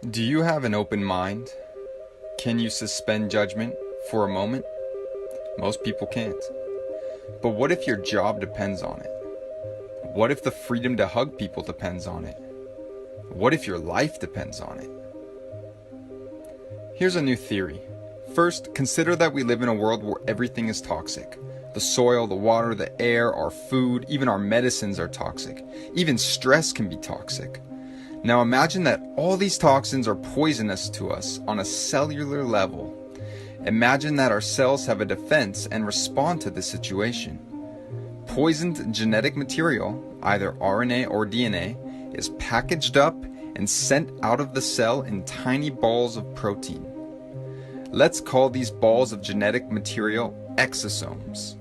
Do you have an open mind? Can you suspend judgment for a moment? Most people can't. But what if your job depends on it? What if the freedom to hug people depends on it? What if your life depends on it? Here's a new theory. First, consider that we live in a world where everything is toxic. The soil, the water, the air, our food, even our medicines are toxic. Even stress can be toxic. Now imagine that all these toxins are poisonous to us on a cellular level. Imagine that our cells have a defense and respond to the situation. Poisoned genetic material, either RNA or DNA, is packaged up and sent out of the cell in tiny balls of protein. Let's call these balls of genetic material exosomes.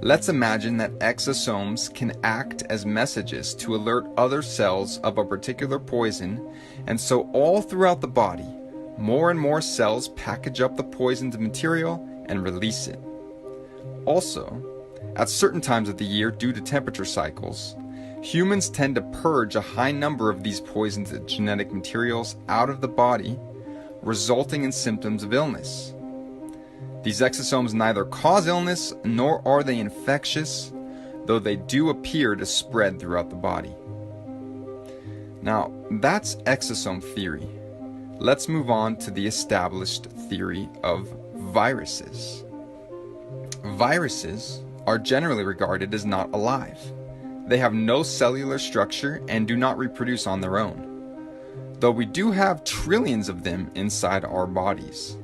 Let's imagine that exosomes can act as messages to alert other cells of a particular poison, and so all throughout the body, more and more cells package up the poisoned material and release it. Also, at certain times of the year due to temperature cycles, humans tend to purge a high number of these poisoned genetic materials out of the body, resulting in symptoms of illness. These exosomes neither cause illness nor are they infectious, though they do appear to spread throughout the body. Now, that's exosome theory. Let's move on to the established theory of viruses. Viruses are generally regarded as not alive. They have no cellular structure and do not reproduce on their own, though we do have trillions of them inside our bodies.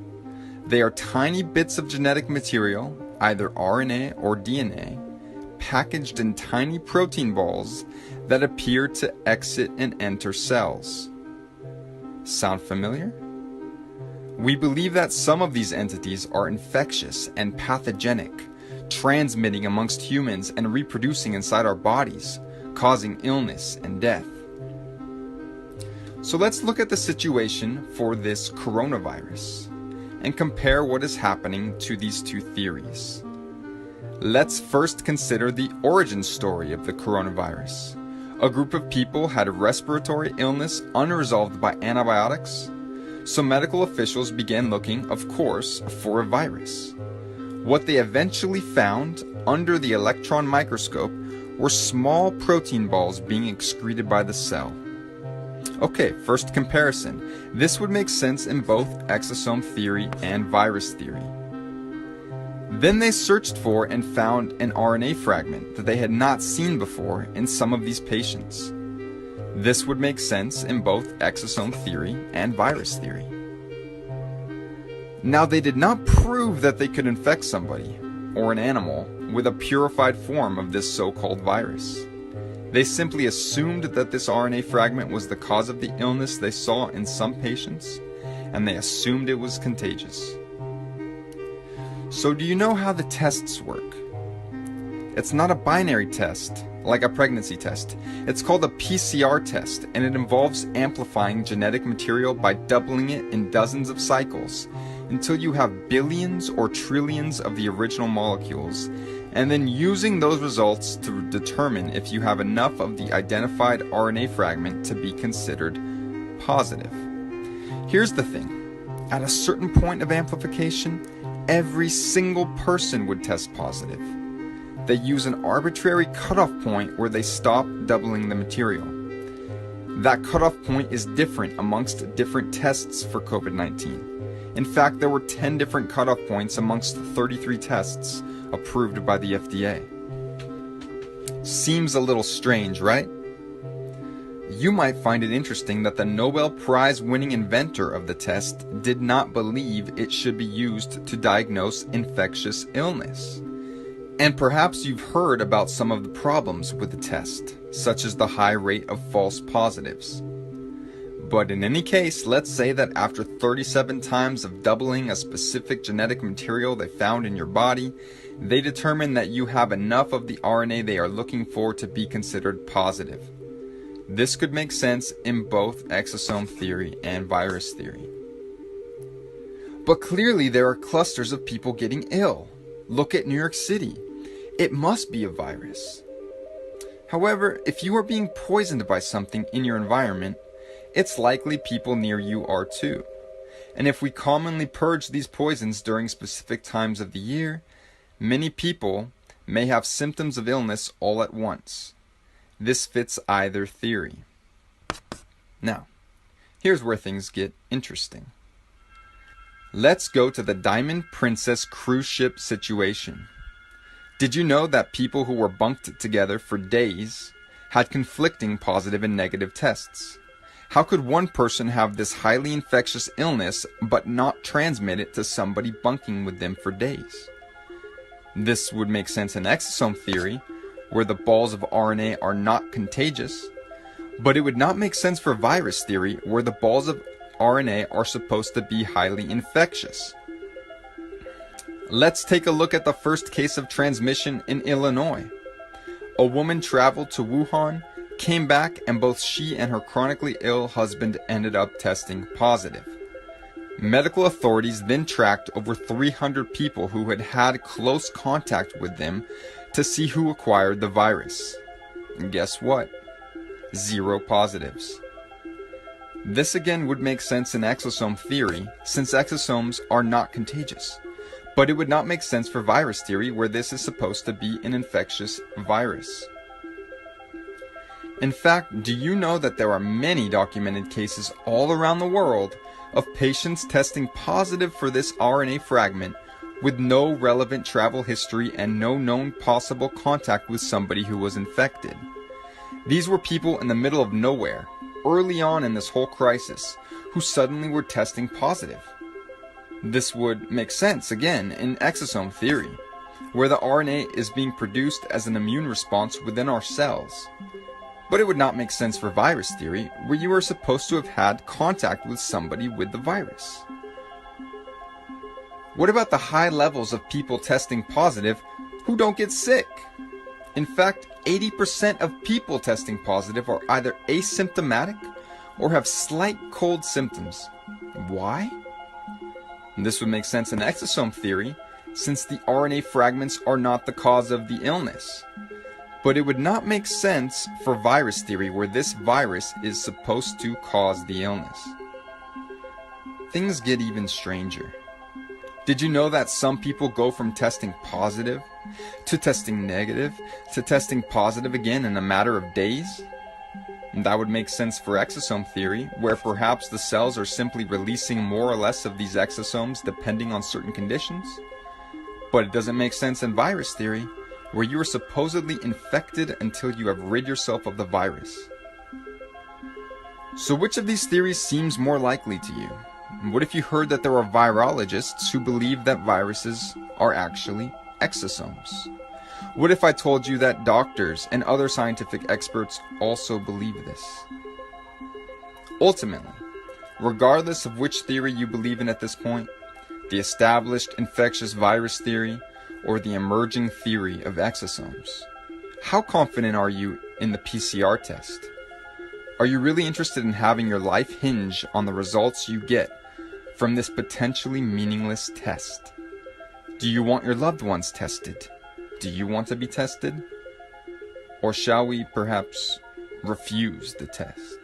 They are tiny bits of genetic material, either RNA or DNA, packaged in tiny protein balls that appear to exit and enter cells. Sound familiar? We believe that some of these entities are infectious and pathogenic, transmitting amongst humans and reproducing inside our bodies, causing illness and death. So let's look at the situation for this coronavirus and compare what is happening to these two theories. Let's first consider the origin story of the coronavirus. A group of people had a respiratory illness unresolved by antibiotics, so medical officials began looking, of course, for a virus. What they eventually found under the electron microscope were small protein balls being excreted by the cell. Okay, first comparison. This would make sense in both exosome theory and virus theory. Then they searched for and found an RNA fragment that they had not seen before in some of these patients. This would make sense in both exosome theory and virus theory. Now, they did not prove that they could infect somebody or an animal with a purified form of this so-called virus. They simply assumed that this RNA fragment was the cause of the illness they saw in some patients, and they assumed it was contagious. So do you know how the tests work? It's not a binary test, like a pregnancy test. It's called a PCR test, and it involves amplifying genetic material by doubling it in dozens of cycles until you have billions or trillions of the original molecules, and then using those results to determine if you have enough of the identified RNA fragment to be considered positive. Here's the thing. At a certain point of amplification, every single person would test positive. They use an arbitrary cutoff point where they stop doubling the material. That cutoff point is different amongst different tests for COVID-19. In fact, there were 10 different cutoff points amongst 33 tests approved by the FDA. Seems a little strange, right? You might find it interesting that the Nobel Prize winning inventor of the test did not believe it should be used to diagnose infectious illness. And perhaps you've heard about some of the problems with the test, such as the high rate of false positives. But in any case, let's say that after 37 times of doubling a specific genetic material they found in your body, they determine that you have enough of the RNA they are looking for to be considered positive. This could make sense in both exosome theory and virus theory. But clearly there are clusters of people getting ill. Look at New York City. It must be a virus. However, if you are being poisoned by something in your environment, it's likely people near you are too. And if we commonly purge these poisons during specific times of the year, many people may have symptoms of illness all at once. This fits either theory. Now, here's where things get interesting. Let's go to the Diamond Princess cruise ship situation. Did you know that people who were bunked together for days had conflicting positive and negative tests? How could one person have this highly infectious illness but not transmit it to somebody bunking with them for days? This would make sense in exosome theory, where the balls of RNA are not contagious, but it would not make sense for virus theory, where the balls of RNA are supposed to be highly infectious. Let's take a look at the first case of transmission in Illinois. A woman traveled to Wuhan, came back, and both she and her chronically ill husband ended up testing positive. Medical authorities then tracked over 300 people who had had close contact with them to see who acquired the virus. And guess what? 0 positives. This again would make sense in exosome theory, since exosomes are not contagious. But it would not make sense for virus theory, where this is supposed to be an infectious virus. In fact, do you know that there are many documented cases all around the world of patients testing positive for this RNA fragment with no relevant travel history and no known possible contact with somebody who was infected? These were people in the middle of nowhere, early on in this whole crisis, who suddenly were testing positive. This would make sense, again, in exosome theory, where the RNA is being produced as an immune response within our cells. But it would not make sense for virus theory, where you are supposed to have had contact with somebody with the virus. What about the high levels of people testing positive who don't get sick? In fact, 80% of people testing positive are either asymptomatic or have slight cold symptoms. Why? This would make sense in exosome theory, since the RNA fragments are not the cause of the illness. But it would not make sense for virus theory, where this virus is supposed to cause the illness. Things get even stranger. Did you know that some people go from testing positive to testing negative to testing positive again in a matter of days? And that would make sense for exosome theory, where perhaps the cells are simply releasing more or less of these exosomes depending on certain conditions. But it doesn't make sense in virus theory, where you are supposedly infected until you have rid yourself of the virus. So which of these theories seems more likely to you? What if you heard that there are virologists who believe that viruses are actually exosomes? What if I told you that doctors and other scientific experts also believe this? Ultimately, regardless of which theory you believe in at this point, the established infectious virus theory or the emerging theory of exosomes, how confident are you in the PCR test? Are you really interested in having your life hinge on the results you get from this potentially meaningless test? Do you want your loved ones tested? Do you want to be tested? Or shall we perhaps refuse the test?